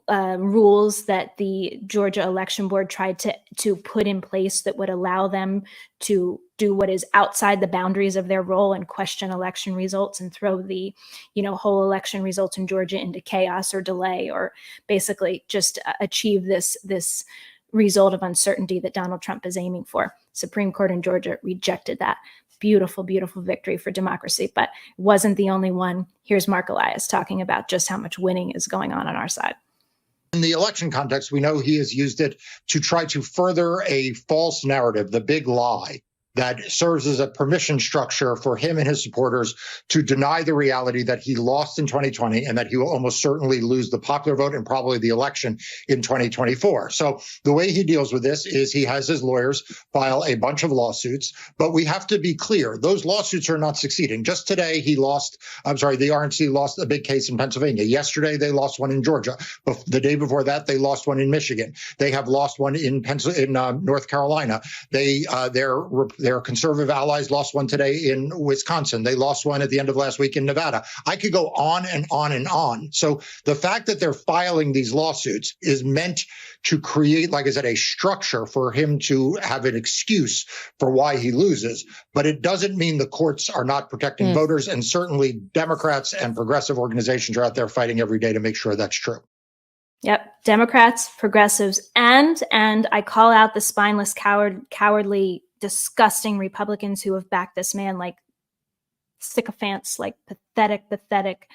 rules that the Georgia Election Board tried to put in place that would allow them to do what is outside the boundaries of their role and question election results and throw the, whole election results in Georgia into chaos or delay, or basically just achieve this result of uncertainty that Donald Trump is aiming for. Supreme Court in Georgia rejected that. Beautiful, beautiful victory for democracy, but it wasn't the only one. Here's Mark Elias talking about just how much winning is going on our side. In the election context, we know he has used it to try to further a false narrative, the big lie, that serves as a permission structure for him and his supporters to deny the reality that he lost in 2020 and that he will almost certainly lose the popular vote and probably the election in 2024. So the way he deals with this is he has his lawyers file a bunch of lawsuits, but we have to be clear. Those lawsuits are not succeeding. Just today, the RNC lost a big case in Pennsylvania. Yesterday, they lost one in Georgia. The day before that, they lost one in Michigan. They have lost one in North Carolina. Their conservative allies lost one today in Wisconsin. They lost one at the end of last week in Nevada. I could go on and on and on. So the fact that they're filing these lawsuits is meant to create, like I said, a structure for him to have an excuse for why he loses. But it doesn't mean the courts are not protecting voters. And certainly Democrats and progressive organizations are out there fighting every day to make sure that's true. Yep. Democrats, progressives, and I call out the spineless, cowardly, disgusting Republicans who have backed this man like sycophants, like pathetic,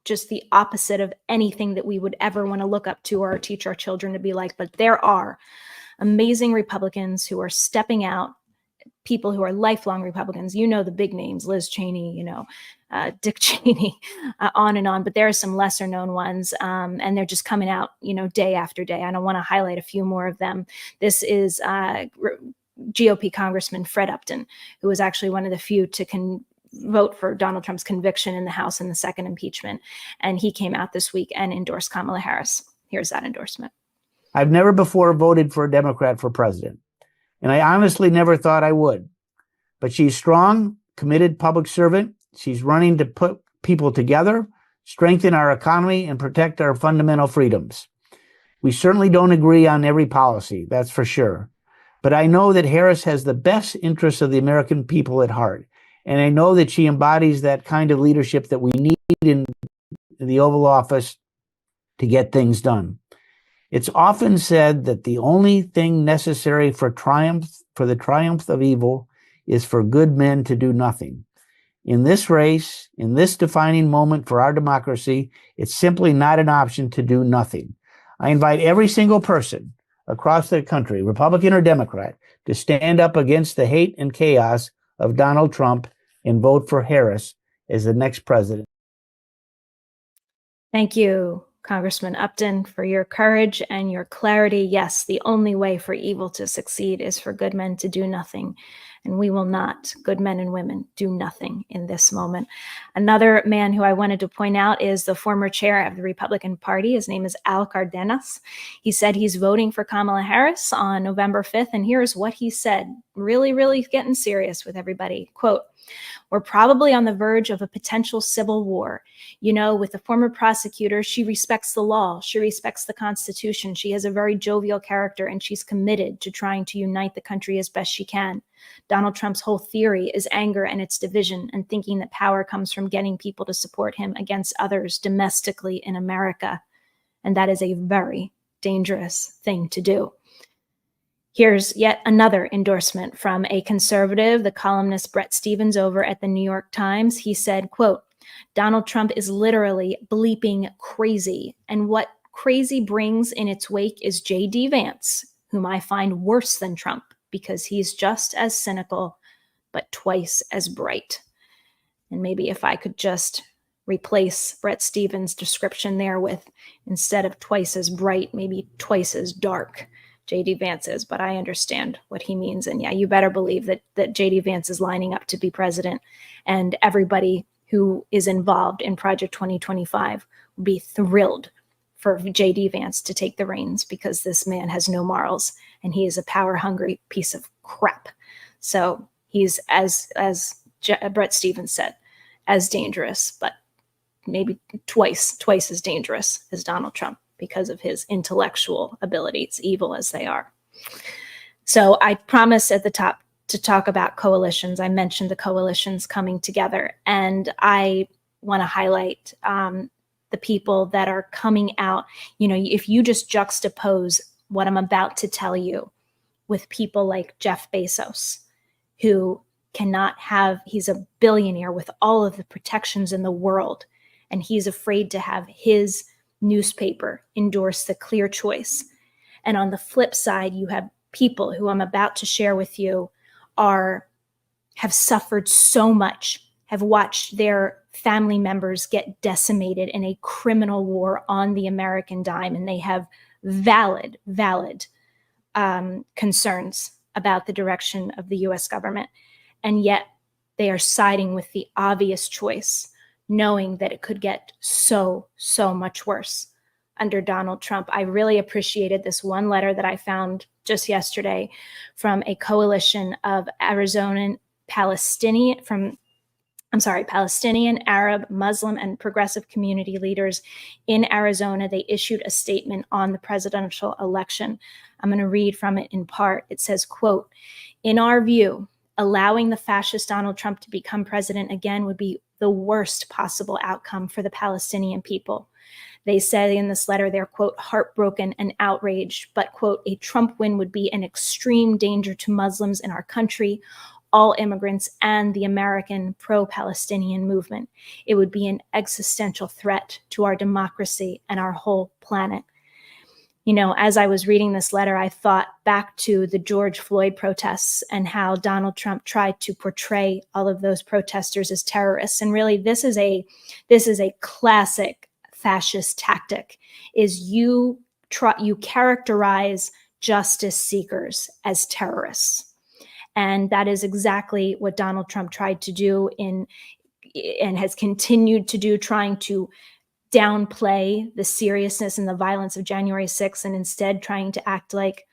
just the opposite of anything that we would ever want to look up to or teach our children to be like. But there are amazing Republicans who are stepping out, people who are lifelong Republicans, the big names, Liz Cheney, Dick Cheney, on and on. But there are some lesser known ones, and they're just coming out, day after day. And I want to highlight a few more of them. This is GOP Congressman Fred Upton, who was actually one of the few to vote for Donald Trump's conviction in the House in the second impeachment. And he came out this week and endorsed Kamala Harris. Here's that endorsement. I've never before voted for a Democrat for president, and I honestly never thought I would. But she's strong, committed public servant. She's running to put people together, strengthen our economy, and protect our fundamental freedoms. We certainly don't agree on every policy, that's for sure. But I know that Harris has the best interests of the American people at heart. And I know that she embodies that kind of leadership that we need in the Oval Office to get things done. It's often said that the only thing necessary for the triumph of evil is for good men to do nothing. In this race, in this defining moment for our democracy, it's simply not an option to do nothing. I invite every single person across the country, Republican or Democrat, to stand up against the hate and chaos of Donald Trump and vote for Harris as the next president. Thank you, Congressman Upton, for your courage and your clarity. Yes, the only way for evil to succeed is for good men to do nothing. And we will not, good men and women, do nothing in this moment. Another man who I wanted to point out is the former chair of the Republican Party. His name is Al Cardenas. He said he's voting for Kamala Harris on November 5th. And here's what he said, really, really getting serious with everybody. Quote, "We're probably on the verge of a potential civil war. With the former prosecutor, she respects the law. She respects the Constitution. She has a very jovial character, and she's committed to trying to unite the country as best she can. Donald Trump's whole theory is anger and its division and thinking that power comes from getting people to support him against others domestically in America. And that is a very dangerous thing to do." Here's yet another endorsement from a conservative, the columnist Bret Stephens over at the New York Times. He said, quote, "Donald Trump is literally bleeping crazy. And what crazy brings in its wake is J.D. Vance, whom I find worse than Trump because he's just as cynical, but twice as bright." And maybe if I could just replace Bret Stephens' description there with, instead of twice as bright, maybe twice as dark. J.D. Vance is, but I understand what he means. And yeah, you better believe that J.D. Vance is lining up to be president, and everybody who is involved in Project 2025 would be thrilled for J.D. Vance to take the reins, because this man has no morals and he is a power-hungry piece of crap. So he's, as Bret Stephens said, as dangerous, but maybe twice as dangerous as Donald Trump because of his intellectual abilities, evil as they are. So I promised at the top to talk about coalitions. I mentioned the coalitions coming together, and I want to highlight the people that are coming out. You know, if you just juxtapose what I'm about to tell you with people like Jeff Bezos, who he's a billionaire with all of the protections in the world, and he's afraid to have his newspaper endorse the clear choice. And on the flip side, you have people who I'm about to share with you have suffered so much, have watched their family members get decimated in a criminal war on the American dime, and they have valid concerns about the direction of the US government. And yet they are siding with the obvious choice, knowing that it could get so much worse under Donald Trump. I really appreciated this one letter that I found just yesterday from a coalition of Palestinian, Arab, Muslim, and progressive community leaders in Arizona. They issued a statement on the presidential election. I'm going to read from it in part. It says, quote, "In our view, allowing the fascist Donald Trump to become president again would be the worst possible outcome for the Palestinian people. They say in this letter they're, quote, heartbroken and outraged, but, quote, a Trump win would be an extreme danger to Muslims in our country, all immigrants, and the American pro-Palestinian movement. It would be an existential threat to our democracy and our whole planet." You know, as I was reading this letter, I thought back to the George Floyd protests and how Donald Trump tried to portray all of those protesters as terrorists. And really, this is a classic fascist tactic, is you characterize justice seekers as terrorists. And that is exactly what Donald Trump tried to do and has continued to do, trying to downplay the seriousness and the violence of January 6th, and instead trying to act like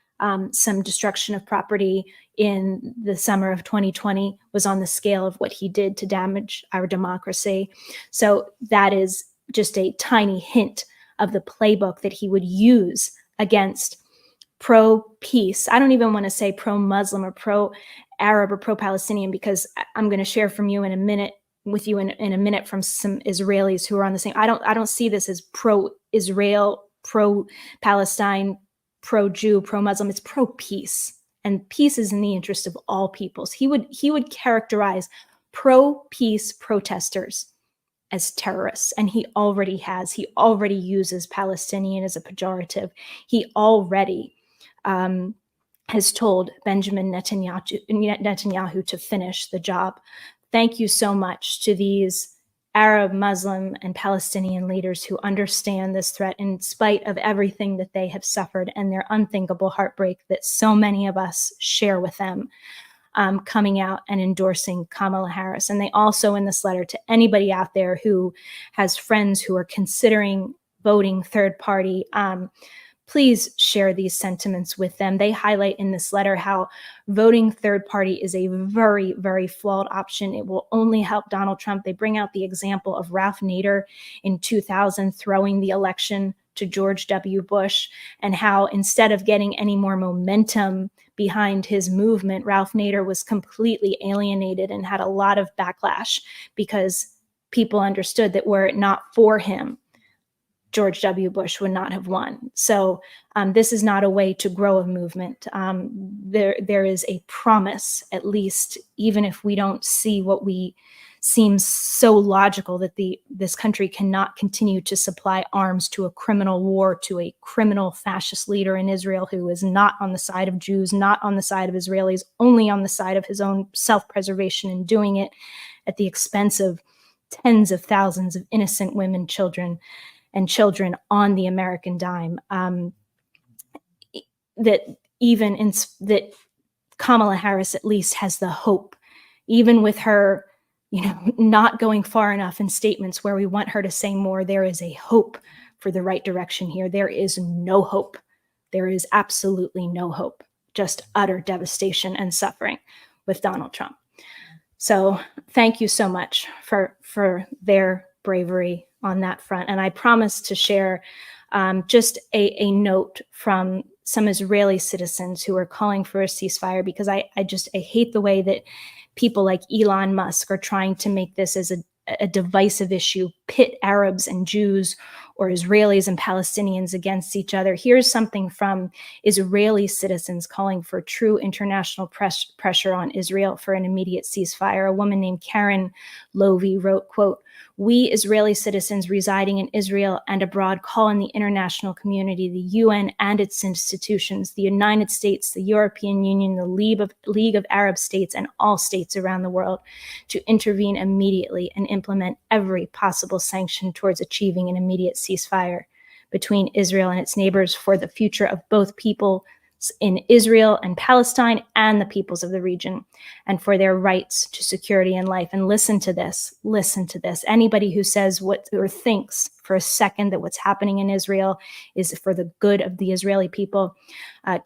some destruction of property in the summer of 2020 was on the scale of what he did to damage our democracy. So that is just a tiny hint of the playbook that he would use against pro-peace. I don't even want to say pro-Muslim or pro-Arab or pro-Palestinian, because I'm going to share from you in a minute from some Israelis who are on the same. I don't see this as pro-Israel, pro-Palestine, pro-Jew, pro-Muslim. It's pro-peace, and peace is in the interest of all peoples. He would characterize pro-peace protesters as terrorists, and he already has. He already uses Palestinian as a pejorative. He already has told Benjamin Netanyahu to finish the job. Thank you so much to these Arab, Muslim, and Palestinian leaders who understand this threat in spite of everything that they have suffered and their unthinkable heartbreak that so many of us share with them, coming out and endorsing Kamala Harris. And they also, in this letter, to anybody out there who has friends who are considering voting third party, please share these sentiments with them. They highlight in this letter how voting third party is a very, very flawed option. It will only help Donald Trump. They bring out the example of Ralph Nader in 2000 throwing the election to George W. Bush, and how instead of getting any more momentum behind his movement, Ralph Nader was completely alienated and had a lot of backlash because people understood that were it not for him, George W. Bush would not have won. So this is not a way to grow a movement. There is a promise, at least, even if we don't see what we seems so logical, that this country cannot continue to supply arms to a criminal war, to a criminal fascist leader in Israel who is not on the side of Jews, not on the side of Israelis, only on the side of his own self-preservation, and doing it at the expense of tens of thousands of innocent women, children on the American dime. That Kamala Harris at least has the hope, even with her, not going far enough in statements where we want her to say more. There is a hope for the right direction here. There is no hope. There is absolutely no hope. Just utter devastation and suffering with Donald Trump. So thank you so much for their bravery on that front. And I promise to share just a note from some Israeli citizens who are calling for a ceasefire, because I hate the way that people like Elon Musk are trying to make this as a divisive issue, pit Arabs and Jews or Israelis and Palestinians against each other. Here's something from Israeli citizens calling for true international pressure on Israel for an immediate ceasefire. A woman named Karen Lovey wrote, quote, "We Israeli citizens residing in Israel and abroad call on the international community, the UN and its institutions, the United States, the European Union, the League of Arab States, and all states around the world to intervene immediately and implement every possible sanction towards achieving an immediate ceasefire between Israel and its neighbors for the future of both people in Israel and Palestine and the peoples of the region, and for their rights to security and life." And listen to this. Anybody who says what or thinks for a second that what's happening in Israel is for the good of the Israeli people,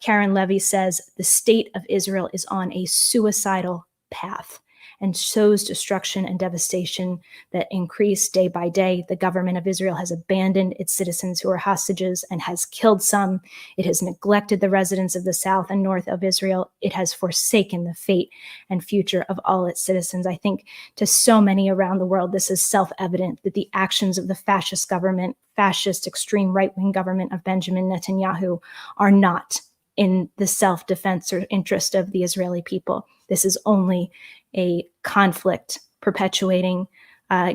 Karen Levy says, "The state of Israel is on a suicidal path and shows destruction and devastation that increase day by day. The government of Israel has abandoned its citizens who are hostages and has killed some. It has neglected the residents of the south and north of Israel. It has forsaken the fate and future of all its citizens." I think to so many around the world, this is self-evident that the actions of the fascist government, fascist extreme right-wing government of Benjamin Netanyahu are not in the self-defense or interest of the Israeli people. This is only a conflict perpetuating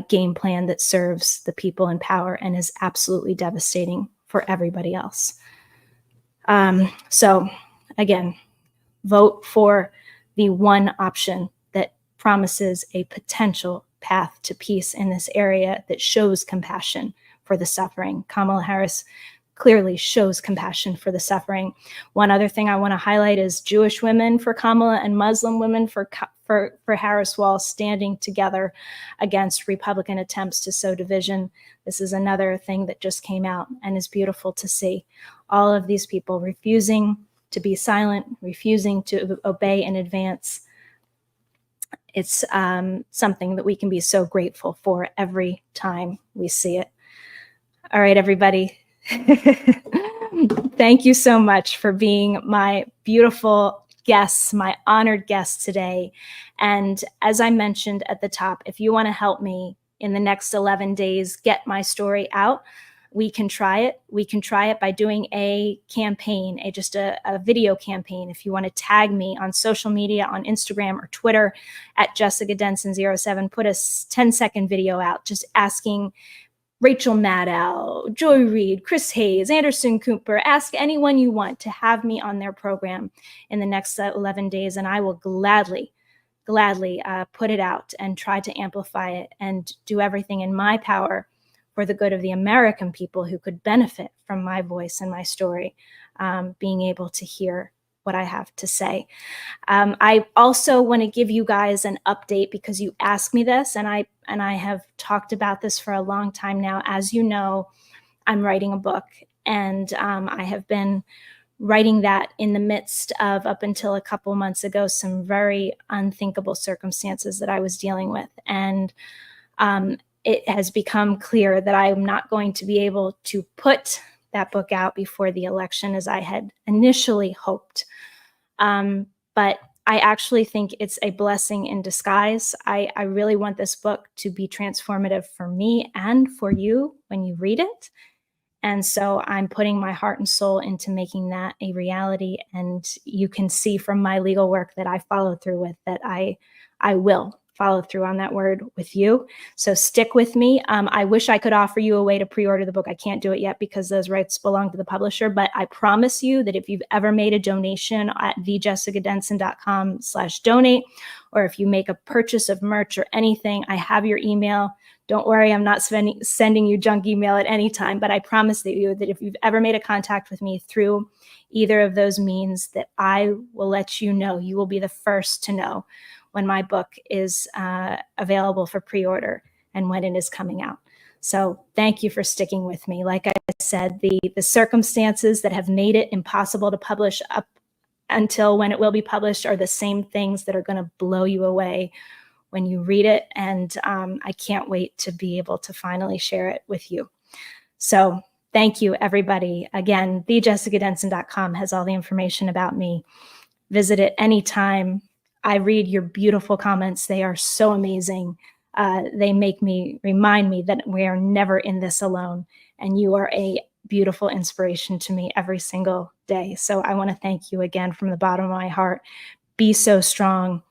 game plan that serves the people in power and is absolutely devastating for everybody else. So again, vote for the one option that promises a potential path to peace in this area that shows compassion for the suffering. Kamala Harris clearly shows compassion for the suffering. One other thing I want to highlight is Jewish women for Kamala and Muslim women for Harris while standing together against Republican attempts to sow division. This is another thing that just came out and is beautiful to see. All of these people refusing to be silent, refusing to obey in advance. It's something that we can be so grateful for every time we see it. All right, everybody. Thank you so much for being my beautiful guests, my honored guests today. And as I mentioned at the top, if you want to help me in the next 11 days get my story out, we can try it. We can try it by doing a campaign, just a video campaign. If you want to tag me on social media, on Instagram or Twitter at Jessica Denson 07, put a 10-second video out just asking Rachel Maddow, Joy Reid, Chris Hayes, Anderson Cooper, ask anyone you want to have me on their program in the next 11 days, and I will gladly put it out and try to amplify it and do everything in my power for the good of the American people who could benefit from my voice and my story, being able to hear what I have to say. I also want to give you guys an update because you asked me this, and I have talked about this for a long time now. As you know, I'm writing a book, and I have been writing that in the midst of, up until a couple months ago, some very unthinkable circumstances that I was dealing with. And it has become clear that I am not going to be able to put that book out before the election as I had initially hoped. But I actually think it's a blessing in disguise. I really want this book to be transformative for me and for you when you read it. And so I'm putting my heart and soul into making that a reality. And you can see from my legal work that I follow through with, that I will follow through on that word with you. So stick with me. I wish I could offer you a way to pre-order the book. I can't do it yet because those rights belong to the publisher, but I promise you that if you've ever made a donation at thejessicadenson.com/donate, or if you make a purchase of merch or anything, I have your email. Don't worry, I'm not sending you junk email at any time, but I promise that if you've ever made a contact with me through either of those means, that I will let you know. You will be the first to know when my book is available for pre-order and when it is coming out. So thank you for sticking with me. Like I said, the circumstances that have made it impossible to publish up until when it will be published are the same things that are going to blow you away when you read it. And I can't wait to be able to finally share it with you. So thank you, everybody. Again, thejessicadenson.com has all the information about me. Visit it anytime. I read your beautiful comments. They are so amazing. They remind me that we are never in this alone. And you are a beautiful inspiration to me every single day. So I want to thank you again from the bottom of my heart. Be so strong.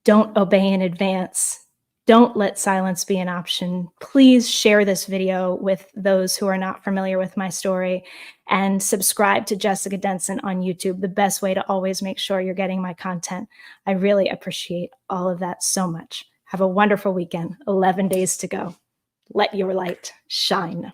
Don't obey in advance. Don't let silence be an option. Please share this video with those who are not familiar with my story, and subscribe to Jessica Denson on YouTube, the best way to always make sure you're getting my content. I really appreciate all of that so much. Have a wonderful weekend. 11 days to go. Let your light shine.